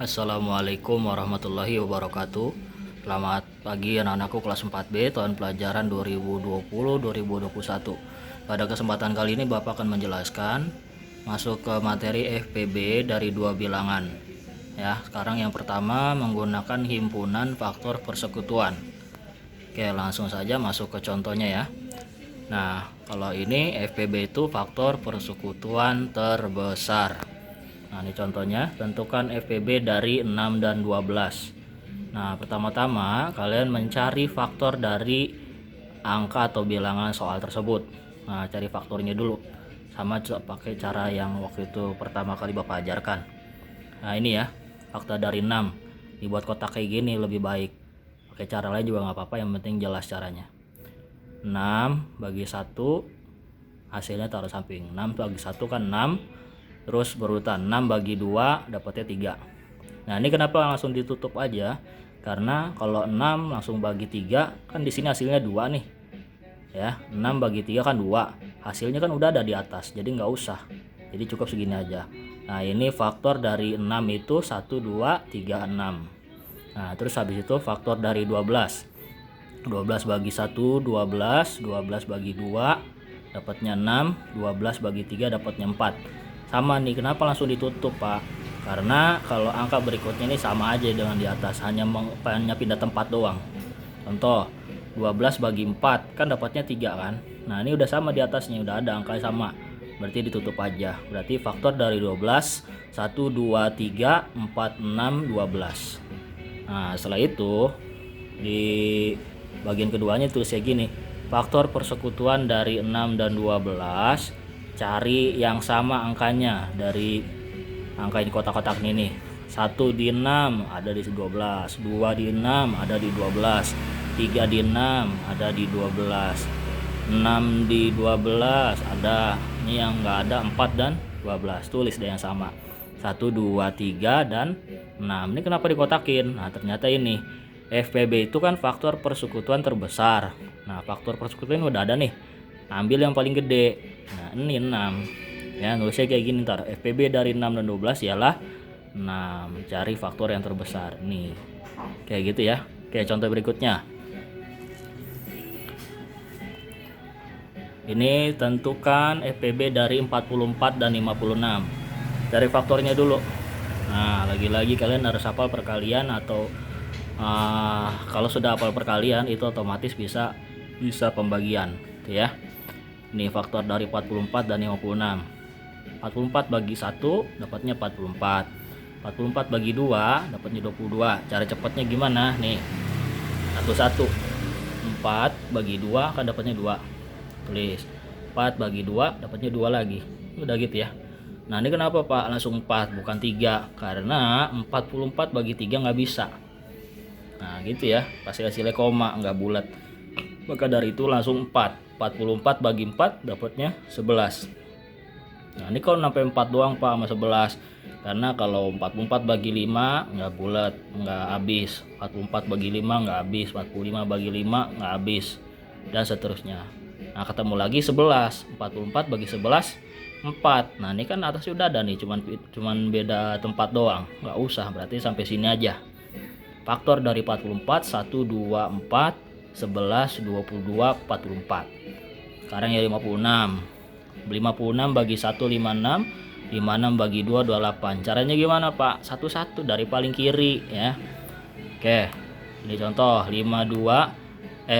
Assalamualaikum warahmatullahi wabarakatuh. Selamat pagi anak-anakku kelas 4B tahun pelajaran 2020-2021. Pada kesempatan kali ini Bapak akan menjelaskan masuk ke materi FPB dari dua bilangan. Ya, sekarang yang pertama menggunakan himpunan faktor persekutuan. Oke, langsung saja masuk ke contohnya ya. Nah, kalau ini FPB itu faktor persekutuan terbesar. Nah, ini contohnya, tentukan FPB dari 6 dan 12. Nah, pertama-tama kalian mencari faktor dari angka atau bilangan soal tersebut. Nah, cari faktornya dulu. Sama pakai cara yang waktu itu pertama kali Bapak ajarkan. Nah, ini ya, faktor dari 6. Dibuat kotak kayak gini lebih baik. Pakai cara lain juga nggak apa-apa, yang penting jelas caranya. 6 bagi 1, hasilnya taruh samping. 6 bagi 1 kan 6. Terus berurutan 6 bagi 2 dapatnya 3. Nah, ini kenapa langsung ditutup aja? Karena kalau 6 langsung bagi 3 kan di sini hasilnya 2 nih. Ya, 6 bagi 3 kan 2. Hasilnya kan udah ada di atas, jadi nggak usah. Jadi cukup segini aja. Nah, ini faktor dari 6 itu 1 2 3 6. Nah, terus habis itu faktor dari 12. 12 bagi 1 12, 12 bagi 2 dapatnya 6, 12 bagi 3 dapatnya 4. Sama nih, kenapa langsung ditutup Pak? Karena kalau angka berikutnya ini sama aja dengan di atas, hanya pindah tempat doang. Contoh 12 bagi 4 kan dapatnya 3 kan. Nah, ini udah sama di atasnya, udah ada angkanya sama, berarti ditutup aja. Berarti faktor dari 12 1 2 3 4 6 12. Nah, setelah itu di bagian keduanya tulis kayak gini, faktor persekutuan dari 6 dan 12, cari yang sama angkanya dari angka di kotak-kotak ini nih. 1 di 6 ada di 12, 2 di 6 ada di 12, 3 di 6 ada di 12, 6 di 12 ada. Ini yang enggak ada 4 dan 12, tulis deh yang sama. 1 2 3 dan 6. Ini kenapa dikotakin? Nah, ternyata ini FPB itu kan faktor persekutuan terbesar. Nah, faktor persekutuan udah ada nih. Ambil yang paling gede. Nah, ini 6. Ya, nulisnya kayak gini ntar. FPB dari 6 dan 12 ialah 6. Cari faktor yang terbesar. Nih. Kayak gitu ya. Oke, contoh berikutnya. Ini tentukan FPB dari 44 dan 56. Cari faktornya dulu. Nah, lagi-lagi kalian harus hafal perkalian atau kalau sudah hafal perkalian itu otomatis bisa pembagian, gitu ya. Ini faktor dari 44 dan 56. 44 bagi 1 dapatnya 44. 44 bagi 2 dapatnya 22. Cara cepatnya gimana? Nih. 1 4 bagi 2 kan dapatnya 2. Tulis. 4 bagi 2 dapatnya 2 lagi. Udah gitu ya. Nah, ini kenapa Pak langsung 4 bukan 3? Karena 44 bagi 3 nggak bisa. Nah, gitu ya. Pasti hasilnya koma, nggak bulat. Maka dari itu langsung 4. 44 bagi 4 dapatnya 11. Nah, ini kalau sampai 4 doang Pak sama 11. Karena kalau 44 bagi 5 nggak bulat, nggak habis. 44 bagi 5 nggak habis. 45 bagi 5 nggak habis. Dan seterusnya. Nah, ketemu lagi 11. 44 bagi 11 4. Nah, ini kan atas sudah ada nih, cuman beda tempat doang. Nggak usah, berarti sampai sini aja. Faktor dari 44 1 2 4 11 22 44. Sekarang ya 56. 56 bagi 1 56, 56 bagi 2 28. Caranya gimana Pak? Satu-satu dari paling kiri ya. Oke. Ini contoh 56.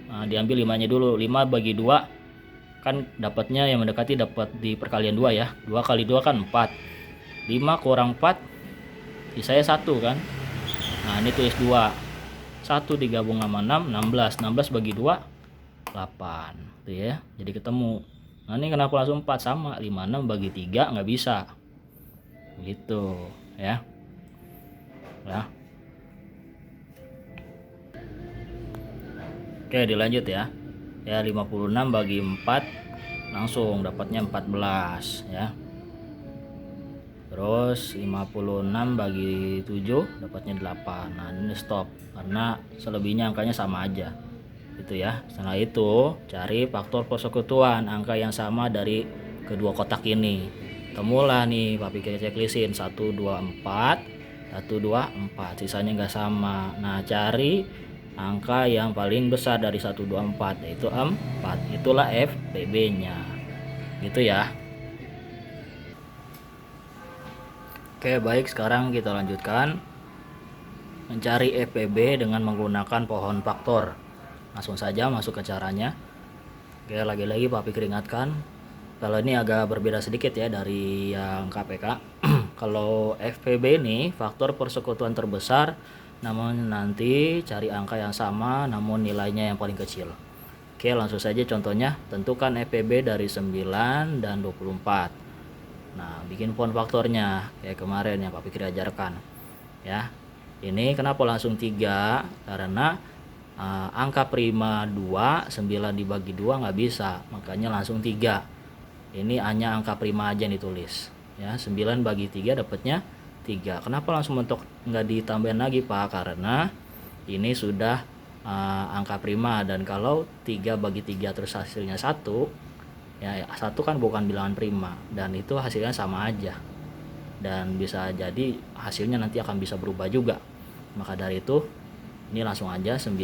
Nah, diambil 5-nya dulu. 5 bagi 2 kan dapatnya yang mendekati dapat di perkalian 2 ya. 2 kali 2 kan 4. 5 kurang 4 sisanya 1 kan. Nah, ini tulis 2. 1 digabung sama 6, 16. 16 bagi 2, 8. Tuh ya, jadi ketemu. Nah, ini kenapa langsung 4? Sama, 56 bagi 3 nggak bisa. Gitu ya. Ya. Oke, dilanjut ya. Ya, 56 bagi 4 langsung dapatnya 14 ya. Terus 56 bagi 7 dapatnya 8. Nah, ini stop karena selebihnya angkanya sama aja. Itu ya. Setelah itu cari faktor persekutuan angka yang sama dari kedua kotak ini. Temulah nih papi checklistin 1 2 4 1 2 4, sisanya nggak sama. Nah, cari angka yang paling besar dari 1 2 4 yaitu 4. Itulah FPB-nya. Gitu ya. Oke, baik, sekarang kita lanjutkan mencari FPB dengan menggunakan pohon faktor. Langsung saja masuk ke caranya. Oke, lagi-lagi papi keringatkan, kalau ini agak berbeda sedikit ya dari yang KPK. Kalau FPB ini faktor persekutuan terbesar, namun nanti cari angka yang sama namun nilainya yang paling kecil. Oke, langsung saja contohnya. Tentukan FPB dari 9 dan 24. Nah, bikin pohon faktornya kayak kemarin yang papi ajarkan ya. Ini kenapa langsung 3? Karena angka prima 2, 9 dibagi 2 nggak bisa, makanya langsung 3. Ini hanya angka prima aja yang ditulis ya. 9 bagi 3 dapatnya 3. Kenapa langsung mentok nggak ditambahin lagi, Pak? Karena ini sudah angka prima, dan kalau 3 bagi 3 terus hasilnya 1 ya, 1 kan bukan bilangan prima dan itu hasilnya sama aja, dan bisa jadi hasilnya nanti akan bisa berubah juga. Maka dari itu ini langsung aja 9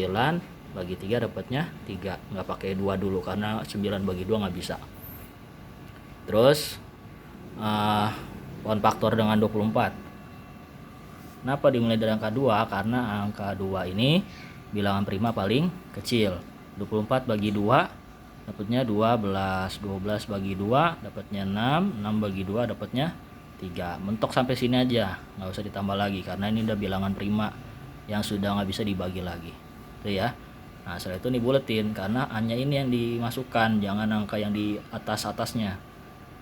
bagi 3 dapatnya 3, nggak pakai 2 dulu karena 9 bagi 2 nggak bisa. Terus pohon faktor dengan 24. Kenapa dimulai dari angka 2? Karena angka 2 ini bilangan prima paling kecil. 24 bagi 2 dapatnya 12, 12 bagi 2 dapatnya 6, 6 bagi 2 dapatnya 3. Mentok sampai sini aja, nggak usah ditambah lagi karena ini udah bilangan prima yang sudah nggak bisa dibagi lagi. Itu ya. Nah, setelah itu nih buletin, karena hanya ini yang dimasukkan, jangan angka yang di atas-atasnya.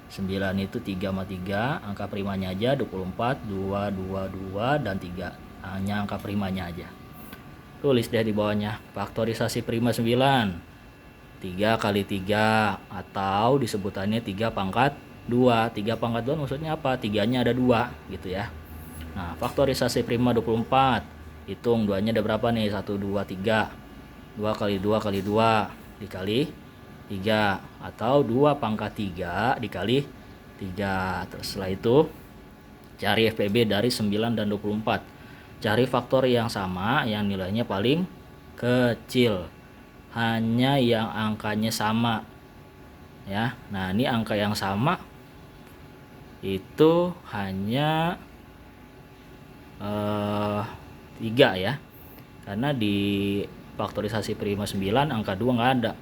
9 itu 3 sama 3, angka primanya aja 24, 2, 2, 2, dan 3. Hanya angka primanya aja. Tulis deh di bawahnya, faktorisasi prima 9. 3 kali 3, atau disebutannya 3 pangkat 2. 3 pangkat 2 maksudnya apa? 3-nya ada 2 gitu ya. Nah, faktorisasi prima 24. Hitung 2-nya ada berapa nih? 1, 2, 3. 2 kali 2 kali 2 dikali 3, atau 2 pangkat 3 dikali 3. Terus setelah itu cari FPB dari 9 dan 24. Cari faktor yang sama yang nilainya paling kecil, hanya yang angkanya sama ya. Nah, ini angka yang sama itu hanya 3 ya, karena di faktorisasi prima 9 angka 2 nggak ada.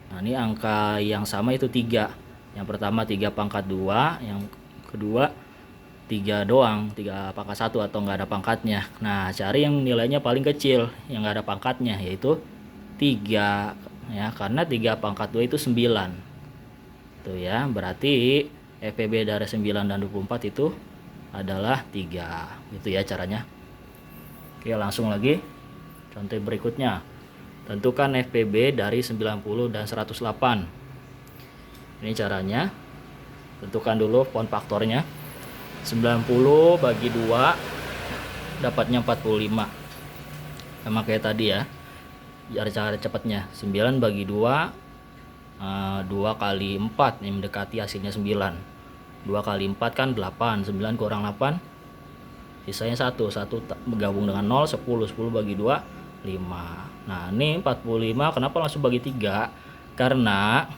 Nah, ini angka yang sama itu 3. Yang pertama 3 pangkat 2, yang kedua 3 doang, 3 pangkat 1 atau nggak ada pangkatnya. Nah, cari yang nilainya paling kecil yang nggak ada pangkatnya, yaitu 3 ya, karena 3 pangkat 2 itu 9 tuh ya. Berarti FPB dari 9 dan 24 itu adalah 3. Itu ya caranya. Oke, langsung lagi contoh berikutnya. Tentukan FPB dari 90 dan 108. Ini caranya. Tentukan dulu pohon faktornya. 90 bagi 2 dapatnya 45. Sama kayak tadi ya. Cara cepatnya 9 bagi 2, 2 kali 4 yang mendekati hasilnya 9. 2 kali 4 kan 8, 9 kurang 8 sisanya 1 bergabung dengan 0, 10 bagi 2 5. Nah, ini 45. Kenapa langsung bagi 3? Karena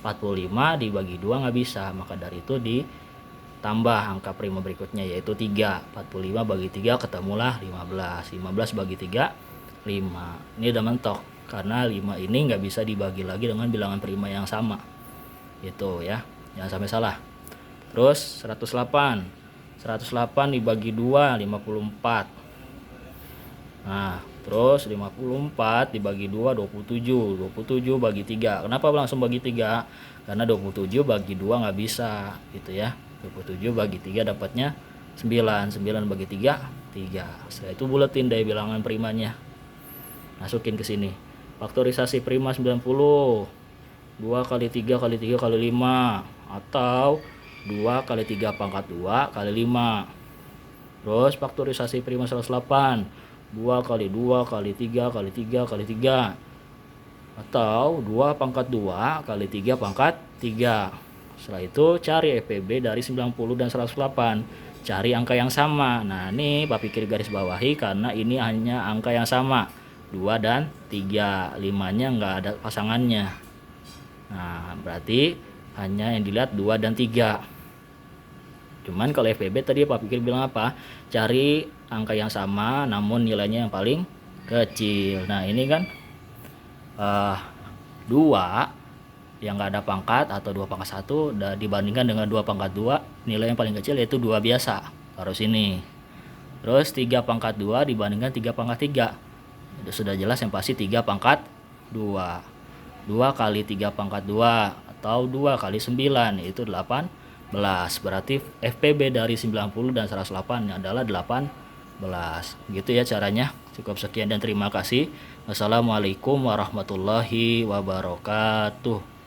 45 dibagi 2 nggak bisa, maka dari itu ditambah angka prima berikutnya yaitu 3. 45 bagi 3 ketemulah 15. 15 bagi 3 5. Ini udah mentok karena 5 ini nggak bisa dibagi lagi dengan bilangan prima yang sama. Itu ya, jangan sampai salah. Terus 108 dibagi 2 54. Nah, terus 54 dibagi 2 27. 27 bagi 3. Kenapa langsung bagi 3? Karena 27 bagi 2 nggak bisa gitu ya. 27 bagi 3 dapatnya 9. 9 bagi 3 3. Setelah itu buletin deh bilangan primanya, masukin ke sini. Faktorisasi prima 90. 2 kali 3 kali 3 kali 5, atau 2 kali 3 pangkat 2 kali 5. Terus faktorisasi prima 108. 2 kali 2 kali 3 kali 3 kali 3, atau 2 pangkat 2 kali 3 pangkat 3. Setelah itu cari FPB dari 90 dan 108. Cari angka yang sama. Nah, ini Pak Pikir garis bawahi karena ini hanya angka yang sama. 2 dan 3. 5-nya nggak ada pasangannya. Nah, berarti hanya yang dilihat 2 dan 3. Cuman kalau FPB tadi Pak Pikir bilang apa? Cari angka yang sama namun nilainya yang paling kecil. Nah, ini kan 2 yang nggak ada pangkat atau 2 pangkat 1 dibandingkan dengan 2 pangkat 2, nilai yang paling kecil yaitu 2 biasa, taruh sini. Terus 3 pangkat 2 dibandingkan 3 pangkat 3, itu sudah jelas yang pasti 3 pangkat 2. 2 kali 3 pangkat 2 atau 2 kali 9 itu 18. Berarti FPB dari 90 dan 108 adalah 18. Gitu ya caranya. Cukup sekian dan terima kasih. Wassalamualaikum warahmatullahi wabarakatuh.